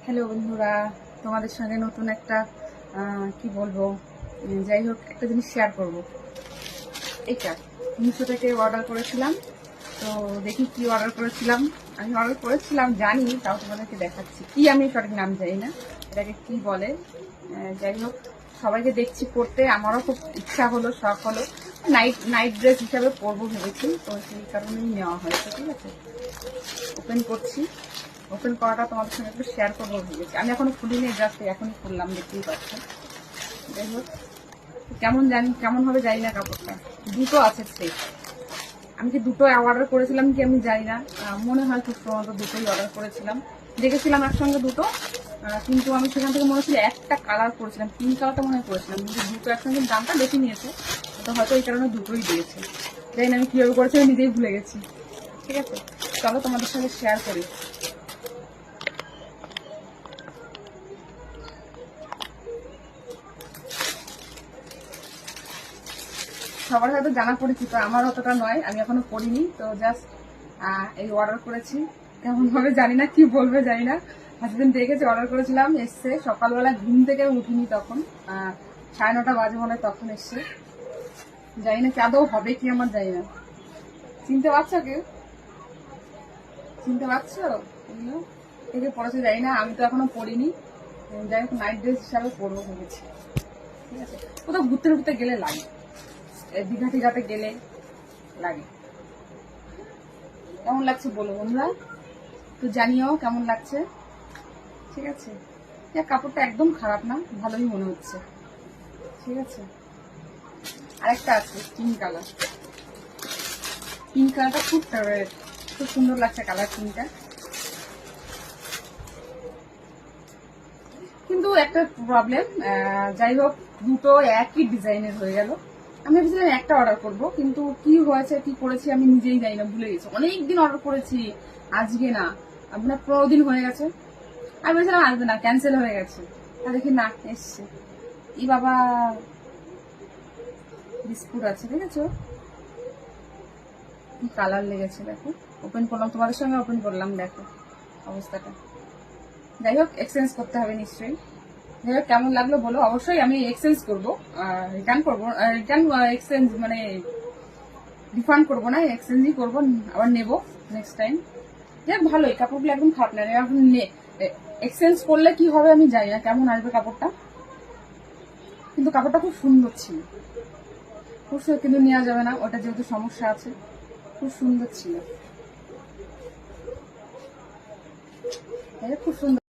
Hello বন্ধুরা, তোমাদের সঙ্গে নতুন একটা কি বলবো, যাই হোক একটা জিনিস শেয়ার করব। এইটা মিশো থেকে অর্ডার করেছিলাম, তো দেখি কি অর্ডার করেছিলাম। আমি অর্ডার করেছিলাম জানি, তাও তোমাদেরকে দেখাচ্ছি। কি আমি সঠিক নাম জানি না, এটাকে কি বলে। যাই হোক, সবাইকে দেখছি পরতে, আমারও খুব ইচ্ছা হলো, শখ হলো। নাইট ড্রেস হিসাবে পরবো ভেবেছি, তো সেই কারণেই নেওয়া হয়েছে। ঠিক আছে, ওপেন করছি। ওপেন করাটা তোমাদের সঙ্গে একটু শেয়ার করবো ভেবেছি। আমি এখনো খুলিনি, জাস্ট এখনই খুললাম, দেখতেই পাচ্ছি। যাই হোক, কেমন হবে জানি না। কাপড়টা দুটো আছে সেট। আমি কি দুটো অর্ডার করেছিলাম কি আমি জানি না, মনে হয় খুব সম্ভবত দুটোই অর্ডার করেছিলাম। দেখেছিলাম একসঙ্গে দুটো, কিন্তু আমি সেখান থেকে মনে হচ্ছিল একটা কালার করেছিলাম, পিঙ্ক কালারটা মনে হয় করেছিলাম, কিন্তু দুটো একসঙ্গে দামটা বেশি নিয়েছে, তো হয়তো এই কারণে দুটোই দিয়েছে। জানি না আমি কিভাবে করেছি, আমি নিজেই ভুলে গেছি। ঠিক আছে, চলো তোমাদের সঙ্গে শেয়ার করি। সবার হয়তো জানা পরিচিত, আমার অতটা নয়, আমি এখনো পড়িনি, তো জাস্ট এই অর্ডার করেছি। কেমন হবে জানি না, কি বলবে জানি না। হাসবেন্ড দেখেছে অর্ডার করেছিলাম, এসছে সকালবেলা, ঘুম থেকে উঠিনি তখন, 9:30 বাজে মনে, তখন এসছে। জানি না আদৌ হবে কি আমার, জানি না। চিনতে পারছো কেউ? চিনতে পারছো? থেকে পড়েছে জানি না, আমি তো এখনো পড়িনি। যাই হোক, নাইট ড্রেস হিসাবে পরবো ভেবেছি। ঠিক আছে, কোথাও ঘুরতে ঘুরতে গেলে লাগে, দীঘা টিঘাতে গেলে লাগে। কেমন লাগছে বলো বন্ধুরা, তো জানিও কেমন লাগছে। ঠিক আছে, কাপড়টা একদম খারাপ না, ভালোই মনে হচ্ছে। ঠিক আছে, আরেকটা আছে পিঙ্ক কালার। পিঙ্ক কালারটা খুব ফেভারিট, খুব সুন্দর লাগছে কালার পিঙ্কটা। কিন্তু একটা প্রবলেম, যাই হোক, দুটো একই ডিজাইনের হয়ে গেল। আমি ভেবেছিলাম একটা অর্ডার করব, কিন্তু কি হয়েছে কি করেছি আমি নিজেই জানি না, ভুলে গেছি। অনেকদিন অর্ডার করেছি, আজকে না, আপনার 15 দিন হয়ে গেছে। আমি ভেবেছিলাম আসবে না, ক্যান্সেল হয়ে গেছে, আর দেখি না এসছে। ই বাবা, বিস্কুট আছে, দেখেছো কি কালার লেগেছে, দেখো। ওপেন করলাম, তোমাদের সঙ্গে ওপেন করলাম, দেখো অবস্থাটা। যাই হোক, এক্সচেঞ্জ করতে হবে নিশ্চয়ই। যাই হোক, কেমন লাগলো বলো অবশ্যই। আমি এক্সচেঞ্জ করবো, রিটার্ন করবো, রিটার্ন এক্সচেঞ্জ মানে রিফান্ড করবো না, এক্সচেঞ্জই করবো, আবার নেবো নেক্সট টাইম। যাক, ভালোই, কাপড়গুলো একদম খারাপ না। এখন এক্সচেঞ্জ করলে কি হবে আমি জানি না, কেমন আসবে কাপড়টা, কিন্তু কাপড়টা খুব সুন্দর ছিল। খুব সুন্দর, কিন্তু নেওয়া যাবে না, ওটা যেহেতু সমস্যা আছে। খুব সুন্দর ছিল, খুব সুন্দর।